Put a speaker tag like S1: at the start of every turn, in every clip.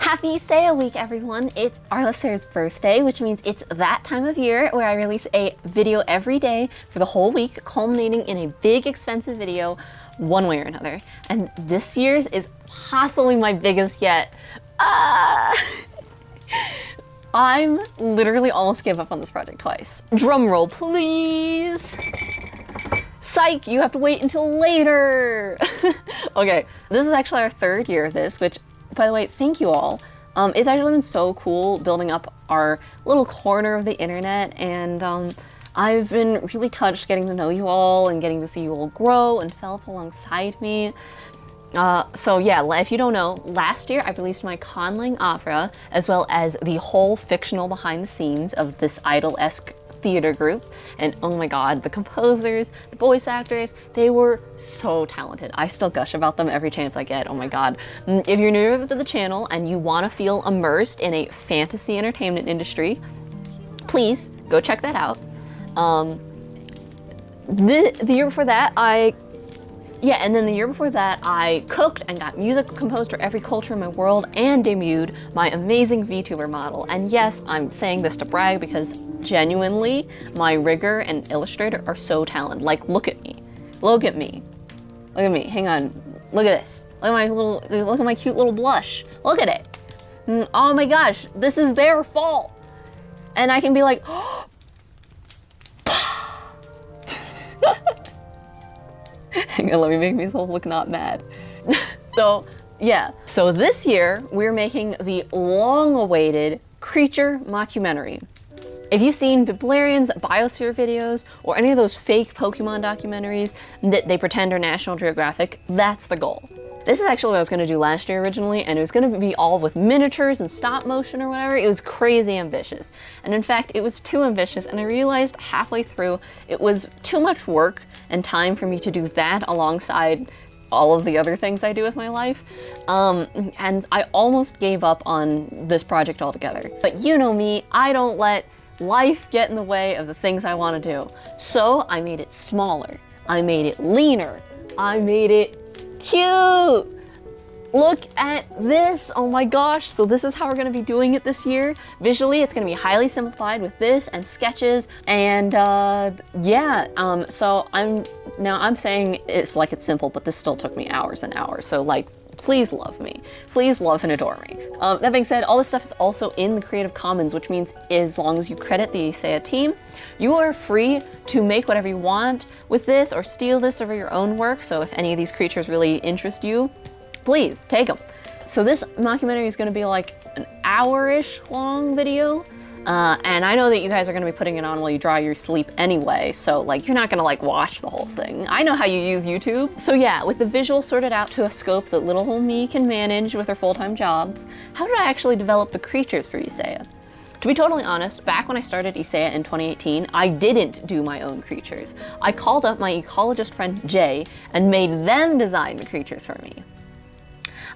S1: Happy Yssaia week, everyone. It's Arlister's birthday, which means it's that time of year where I release a video every day for the whole week, culminating in a big, expensive video one way or another. And this year's is possibly my biggest yet. I'm literally almost gave up on this project twice. Drum roll, please. Psych, you have to wait until later. Okay, this is actually our third year of this, which, by the way, thank you all. It's actually been so cool building up our little corner of the internet, and I've been really touched getting to know you all and getting to see you all grow and develop alongside me. So yeah, if you don't know, last year I released my conlang opera, as well as the whole fictional behind the scenes of this idol-esque theater group, and oh my god, the composers, the voice actors, they were so talented. I still gush about them every chance I get, oh my god. If you're new to the channel and you want to feel immersed in a fantasy entertainment industry, please go check that out. The year before that, and then the year before that, I cooked and got music composed for every culture in my world and debuted my amazing VTuber model. And yes, I'm saying this to brag because genuinely, my rigger and illustrator are so talented. Like, look at me. Look at me. Look at me. Hang on. Look at this. Look at my cute little blush. Look at it. Oh my gosh, this is their fault. And I can be like, oh. Hang on, let me make myself look not mad. So, yeah. So this year, we're making the long-awaited creature mockumentary. If you've seen Biblarian's Biosphere videos or any of those fake Pokemon documentaries that they pretend are National Geographic, that's the goal. This is actually what I was gonna do last year originally, and it was gonna be all with miniatures and stop motion or whatever. It was crazy ambitious. And in fact, it was too ambitious, and I realized halfway through it was too much work and time for me to do that alongside all of the other things I do with my life. And I almost gave up on this project altogether. But you know me, I don't let life get in the way of the things I wanna do. So I made it smaller. I made it leaner. I made it cute! Look at this! Oh my gosh! So this is how we're gonna be doing it this year. Visually, it's gonna be highly simplified with this and sketches, and so I'm saying it's like it's simple, but this still took me hours and hours. So like, please love me. Please love and adore me. That being said, all this stuff is also in the Creative Commons, which means as long as you credit the Yssaia team, you are free to make whatever you want with this or steal this over your own work. So if any of these creatures really interest you, please take them. So this mockumentary is going to be like an hour-ish long video. And I know that you guys are gonna be putting it on while you draw your sleep anyway, so like you're not gonna like watch the whole thing. I know how you use YouTube. So yeah, with the visual sorted out to a scope that little old me can manage with her full-time jobs, how did I actually develop the creatures for Yssaia? To be totally honest, back when I started Yssaia in 2018, I didn't do my own creatures. I called up my ecologist friend Jay and made them design the creatures for me.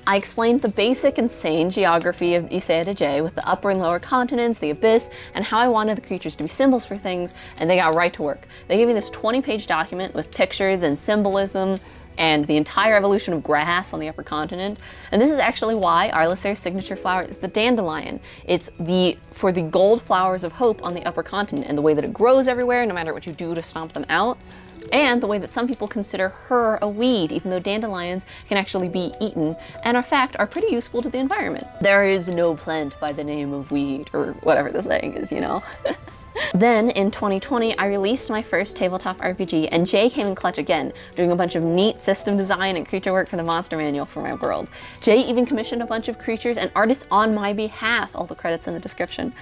S1: I explained the basic insane geography of Yssaia to Jay with the upper and lower continents, the abyss, and how I wanted the creatures to be symbols for things, and they got right to work. They gave me this 20-page document with pictures and symbolism and the entire evolution of grass on the upper continent. And this is actually why Arlister's signature flower is the dandelion. It's for the gold flowers of hope on the upper continent, and the way that it grows everywhere, no matter what you do to stomp them out. And the way that some people consider her a weed, even though dandelions can actually be eaten, and in fact are pretty useful to the environment. There is no plant by the name of weed, or whatever the saying is, you know? Then, in 2020, I released my first tabletop RPG, and Jay came in clutch again, doing a bunch of neat system design and creature work for the monster manual for my world. Jay even commissioned a bunch of creatures and artists on my behalf, all the credits in the description.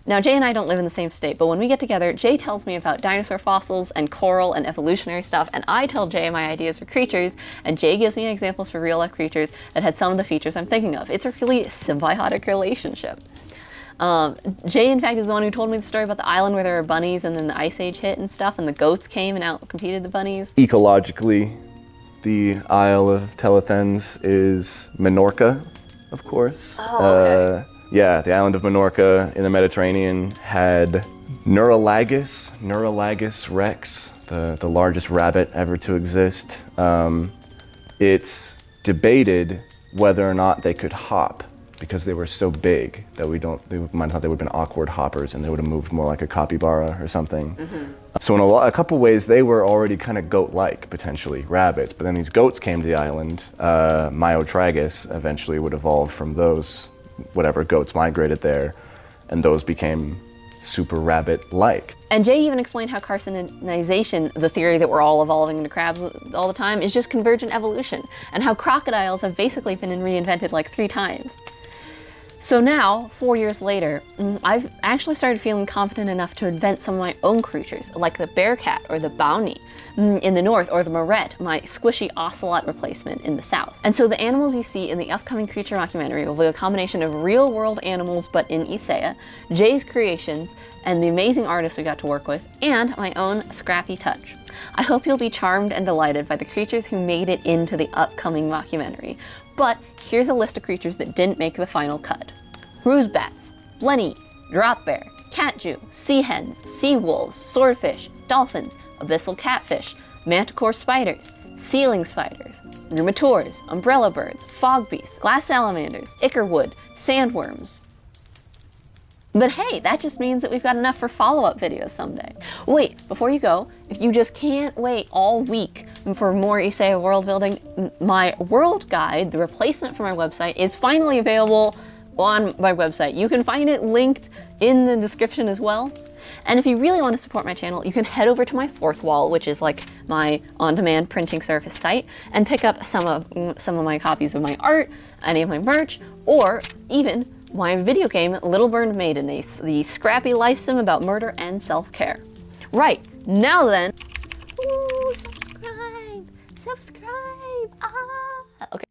S1: Now, Jay and I don't live in the same state, but when we get together, Jay tells me about dinosaur fossils and coral and evolutionary stuff, and I tell Jay my ideas for creatures, and Jay gives me examples for real-life creatures that had some of the features I'm thinking of. It's a really symbiotic relationship. Jay, in fact, is the one who told me the story about the island where there were bunnies and then the ice age hit and stuff, and the goats came and out-competed the bunnies.
S2: Ecologically, the Isle of Telethens is Minorca, of course.
S1: Oh, okay.
S2: Yeah, the island of Minorca in the Mediterranean had Neuralagus rex, the largest rabbit ever to exist. It's debated whether or not they could hop because they were so big that they might have thought they would have been awkward hoppers and they would have moved more like a capybara or something. So in a couple ways, they were already kind of goat-like, potentially, rabbits. But then these goats came to the island. Myotragus eventually would evolve from those, whatever goats migrated there, and those became super rabbit-like.
S1: And Jay even explained how carcinization, the theory that we're all evolving into crabs all the time, is just convergent evolution, and how crocodiles have basically been reinvented like 3 times. So now, 4 years later, I've actually started feeling confident enough to invent some of my own creatures, like the bearcat or the bounty in the north, or the moret, my squishy ocelot replacement in the south. And so the animals you see in the upcoming creature mockumentary will be a combination of real-world animals but in Yssaia, Jay's creations, and the amazing artists we got to work with, and my own scrappy touch. I hope you'll be charmed and delighted by the creatures who made it into the upcoming mockumentary. But here's a list of creatures that didn't make the final cut. Ruse bats, blenny, drop bear, catju, sea hens, sea wolves, swordfish, dolphins, abyssal catfish, manticore spiders, ceiling spiders, numitors, umbrella birds, fog beasts, glass salamanders, ickerwood, sandworms. But hey, that just means that we've got enough for follow-up videos someday. Wait, before you go, if you just can't wait all week for more Yssaia world building, my world guide, the replacement for my website, is finally available on my website. You can find it linked in the description as well. And if you really want to support my channel, you can head over to my fourth wall, which is like my on-demand printing service site, and pick up some of my copies of my art, any of my merch, or even my video game, Little Burned Maiden, the scrappy life sim about murder and self-care. Right, now then, ooh, subscribe, ah. Okay.